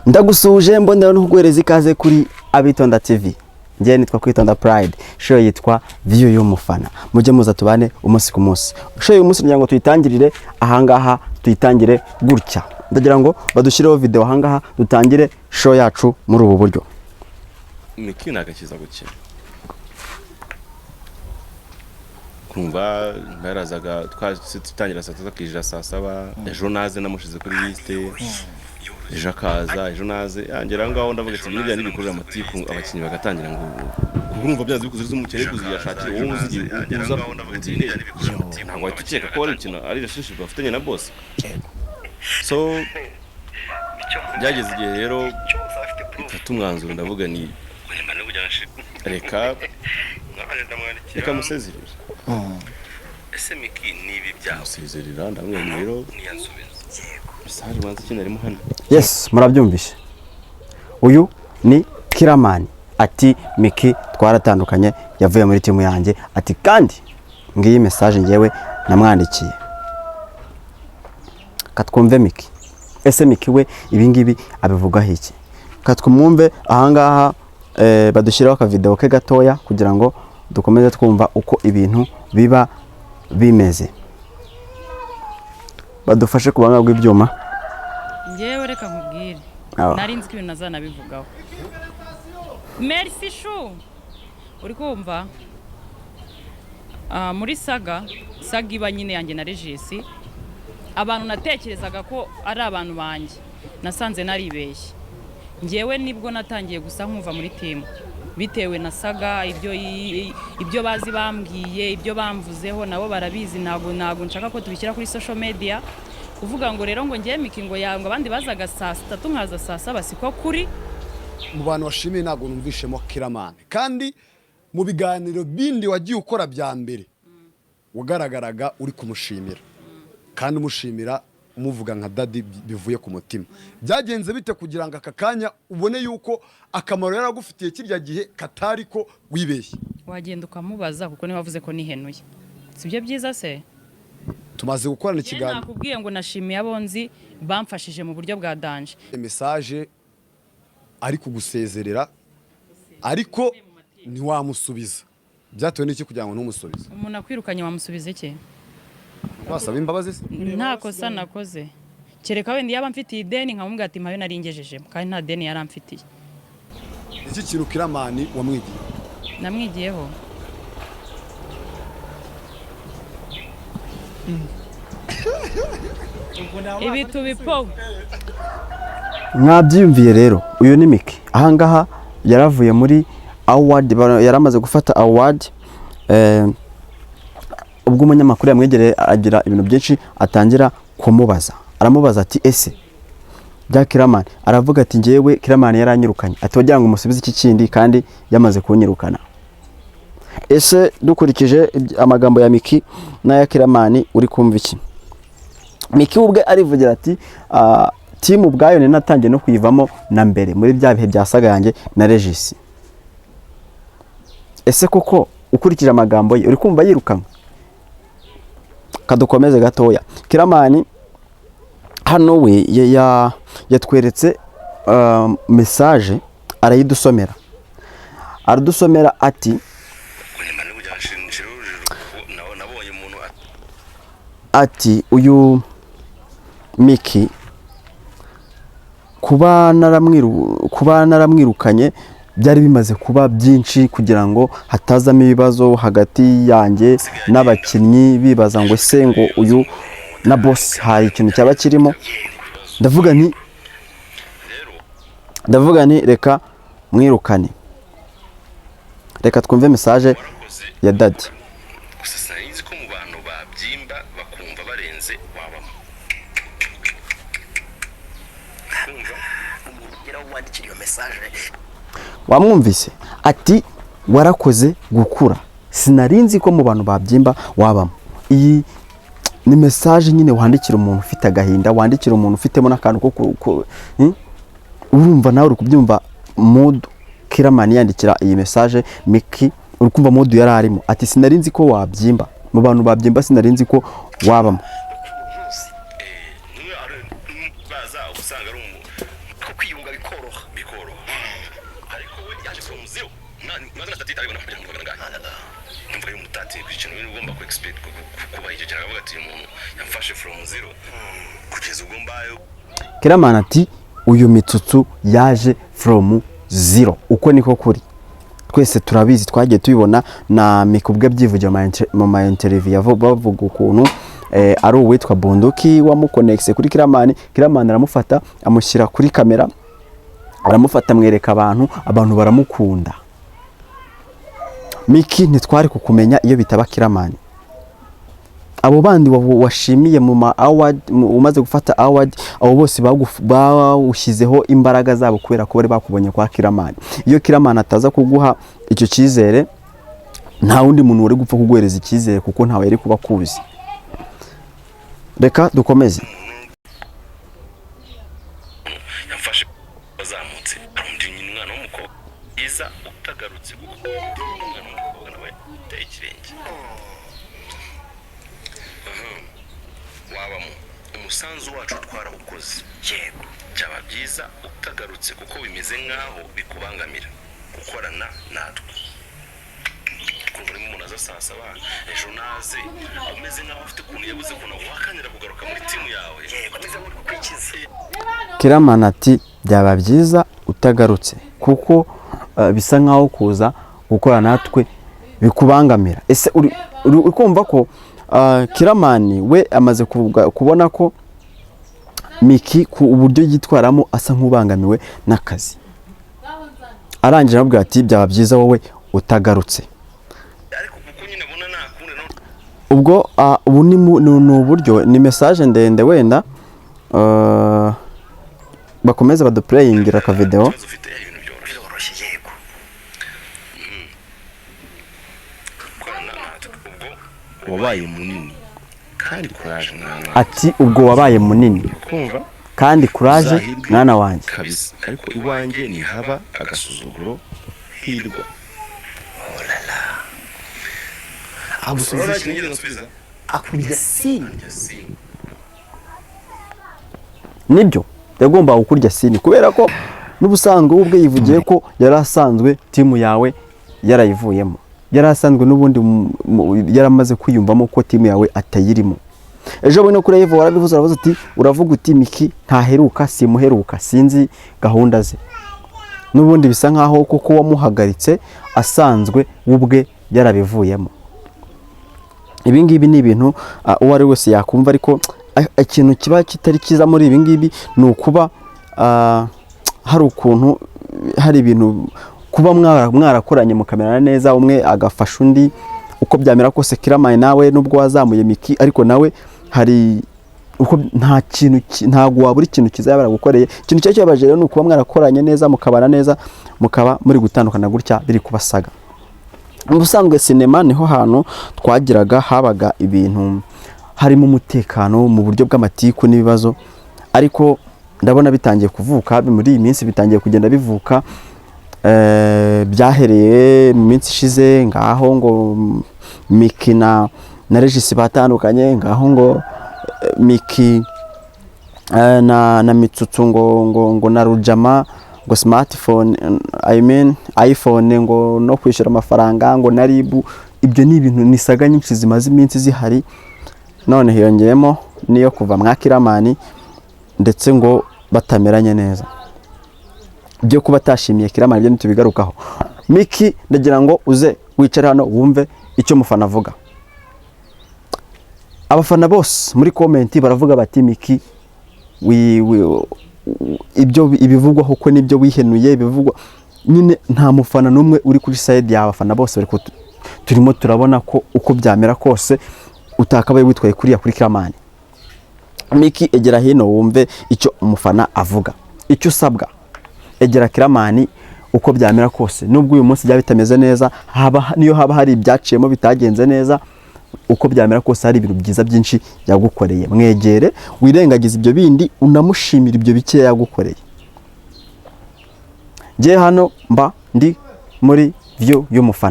Ndagusuje mbonera no kuguhereza ikaze kuri Abitonda TV. Ngiye nitwa Kwitonda Pride. Show yitwa View y'umufana. Mujye muza tubane umunsi ku munsi. Show y'umunsi ngira ngo tuyitangirire ahangaha, tuyitangire gutya. Ndagira ngo badushireho video ahangaha dutangire show yacu muri ubu buryo. Miki nagakiza gukina. Kumva barazaga twatangira saa 3 kijira saa 7 ejo naze namushize kuri liste. Ejo akaza ejo naze yangera ngaho ndavuga ati ibintu bikorera amatiku abakinyi bagatangira ngo urumva byanze bikuze z'umukere kuziyashakira wowe uzi uza ntabwo tukeka ko ari ukina ari relationship bafitanye na boss. So byageze igihe rero mfata umwanzuro ndavuga ni reka musezerera. Ese Miki nibi byaho musezerera ndamwe rero niyansubiza. Saje manzi kinarimo hano. Yes, murabyumvishe. Uyu ni Kiramani ati Miki twaratandukanye yavuye muri timu yanjye ati kandi ngiyi message ngewe namwandikiye. Katwumve Miki. Ese Miki we ibingibi abivugaho iki? Katwumve ahangaha badushyiraho aka video ke gatoya kugira ngo dukomeze twumva uko ibintu biba bimeze. Badufashe kubanga bw'ibyuma. Ngewe reka nkubwire. Nari nzi ko ibintu nazana bivugaho. Merci chou. Uri kumva? Muri saga iba nyine yanjye na Regis. Abantu natekerezaga ko ari abantu banjye. Nasanze naribeshye. Ngewe nibwo natangiye gusa nkumva muri team. Bitewe na saga ibyo bazi bambwiye ibyo bamvuzeho nabo barabizi ntago nshaka ko tubishyira kuri social media kuvuga ngo rero ngo ngiye Miki ngo yango abandi bazaga saa 3 nkaza saa 7 siko kuri mu bantu washimiye ntago numvishemo Kiramani kandi mu biganiro bindi wagiye ukora bya mbere wagaragaraga uri kumushimira kandi umushimira umuvuga nka daddy bivuye ku mutima. Byagenze bite kugira ngo aka kanya ubone yuko akamaro yaragufitiye kirya gihe katari ko wibeshye? Wagenda ukamubaza kuko niwe wavuze ko nihenuye. Sibyo byiza se? Tumaze gukorana ikiganiro. Nakubwiye ngo nashimiye abonzi bamfashije mu buryo bwa danger. Message ari kugusezerera ariko ntiwamusubiza. Byatowe n'iki kugira ngo ntumusubize? Umuntu akwirukanye wamusubize iki? Wasaba imbabazi se? Nta kosa nakoze. Kereka wenda yaba mfitiye ideni nkamubwira ati mpayo naringejeje kandi nta deni yaramfitiye. Iki kintu Kiramani wamwigiye? Namwigiyeho. Ibi tubipo. Mwabyumviye rero uyu ni Miki. Ahangaha yaravuye muri award yaramaze gufata award ubwo umunyamakuru yamwegereye agira ibintu byinshi atangira kumubaza. Aramubaza ati ese bya Kiramani aravuga ati ngewe Kiramani yaranyirukanye ati wagira ngo umusubize iki kindi kandi yamaze kunyirukana. Ese dukurikije amagambo ya Miki n'aya Kiramani uri kumva iki? Miki ubwe arivugira ati team ubwayo ni natangiye no kuyivamo na mbere muri bya bihe byasaga yanjye na Regis. Ese koko ukurikije amagambo ye uri kumva yirukanwe? Kadukomeze gatoya. Kiramani hano we yatweretse message arayidusomera. Aradusomera ati uyu Miki kuba naramwirukanye byari bimaze kuba byinshi kugira ngo hatazamo ibibazo hagati yanjye n'abakinnyi bibaza ngo se ngo uyu na boss hari ikintu cyaba kirimo. Ndavuga ni reka mwirukane. Reka twumve message ya daddy. Sinzi ko mu bantu babyimba bakumva barenze wabamo. Umugera wandikira iyo message. Wamwumvise ati warakoze gukura. Sinarinzi ko mu bantu babyimba wabamo. Iyi ni message nyine wandikira umuntu ufite agahinda, wandikira umuntu ufitemo n'akantu ko urumva nawe uri kubyumva mood Kiramani yandikira iyi message Miki uri kumva mood yari arimo ati sinarinzi ko wabyimba mu bantu babyimba sinarinzi ko wabamo. Baza usanga ari umuntu ko kwiyunga ati ku kintu uri ugomba ku expect kuba icyo cyane avuga ati uyu muntu yamfashe from zero kugeza ubwo mbayo. Kiramani ati uyu Mitsutsu yaje from zero. Uko niko kuri. Twese turabizi twagiye tubibona na mikubwe byivugira mu ma interview bavuga ukuntu ari uwitwa Bunduki wamukonexe kuri Kiramani. Kiramani aramufata amushyira kuri kamera, aramufata amwereka abantu baramukunda. Miki ntitwari kukumenya iyo bitaba Kiramani. Abo bandi washimiye mu ma award umaze gufata award, abo bose bawushyizeho imbaraga zabo kubera ko bari bakubonye kwa Kiramani. Iyo Kiramani ataza kuguha icyo cyizere, nta wundi muntu uri gupfa kuguhereza icyizere kuko ntawe yari kuba kuzi. Reka dukomeze. Yamfashe bazamutse arundi umwana w'umukobwa iza utagarutse kuko umwana w'umukobwa nawe uteye ikirenge. Wabamo umusanzu wacu twarawukoze, yego byaba byiza utagarutse kuko bimeze nkaho bikubangamira gukorana natwe. Kumva umuntu aza saa saba ejo naze umeze nkaho afite ukuntu yabuze ukuntu wakanira kugaruka muri timu yawe, yego neza muri kwikiza. Kiramani ati byaba byiza utagarutse kuko bisa nkaho kuza gukora natwe bikubangamira. Ese uri kumva ko Kiramani we amaze kubona ko Miki ku uburyo yitwaramo asa nk'ubangamiwe n'akazi. Arangije avuga ati byaba byiza wowe utagarutse. Ubwo ubu ni uburyo, ni message ndende wenda bakomeza baduplayingira ka video. wabaye munini kandi courage mwana. Ati ubwo wabaye munini Kumva kandi courage mwana wanjye kabisa, ariko iwanjye ni haba agasuzuguro hirwa. akurya sini. nibyo yagomba gukurya sini kubera ko n'ubusanzwe ubwe yivugiye ko yarasanzwe timu yawe yarayivuyemo, yarasanzwe n'ubundi yaramaze kwiyumvamo ko timu yawe atayirimo. Ejo bone kuri Evo warabivuze, aravuze ati uravuga uti Miki ntaheruka simuheruka sinzi gahunda ze. N'ubundi bisa nkaho koko wamuhagaritse asanzwe ubwe yarabivuyemo. Ibi ngibi ni ibintu uwo ari wese yakumva, ariko ikintu kiba kitari kiza muri ibi ngibi ni ukuba hari ukuntu hari ibintu kuba mwarakoranye mukamerana neza, umwe agafasha undi uko byamera kose. Kiramani nawe nubwo wazamuye Miki ariko nawe hari uko nta kintu ntago wabura ikintu kizabara gukoreye. Ikintu cyo cyabaje rero ni ukuba mwarakoranye neza mukabana neza mukaba muri gutandukana gutya biri kubasaga. Mu busanzwe sinema niho hantu twagiraga habaga ibintu harimo umutekano mu buryo bw'amatiku n'ibibazo, ariko ndabona bitangiye kuvuka muri iyi minsi, bitangiye kugenda bivuka. Byahereye mu minsi ishize ngaho ngo Miki na Regis batandukanye, ngaho ngo Miki na Mitsutsu ngo na Rujama ngo smartphone iPhone ngo no kwishyura amafaranga ngo na Ribu. Ibyo ni ibintu nisaga nyinshi zimaze iminsi zihari, none hiyongeyemo niyo kuva mwa Kiramani ndetse ngo batameranye neza. Byo kuba tashimiye Kiramani byo nitubigarukaho. Miki ndagira ngo uze wicare hano wumve icyo mufana avuga. Abafana bose muri comment baravuga bati Miki ibyo ibivugwaho ko nibyo wihenuye bivugwa nyine, nta mufana numwe uri kuri side y'abafana bose, ariko turimo turabona ko uko byamera kose utakabaye witwaye kuriya kuri Kiramani. Miki egera hino wumve icyo umufana avuga. Icyo usabwa egera Kiramani uko byamera kose, nubwo uyu munsi bya bitameze neza, niyo haba hari ibyaciyemo bitagenze neza, uko byamera kose hari ibintu byiza byinshi yagukoreye. Mwegere wirengagiza ibyo bindi, unamushimira ibyo bike yagukoreye. Je hano mba ndi muri view y'umufana.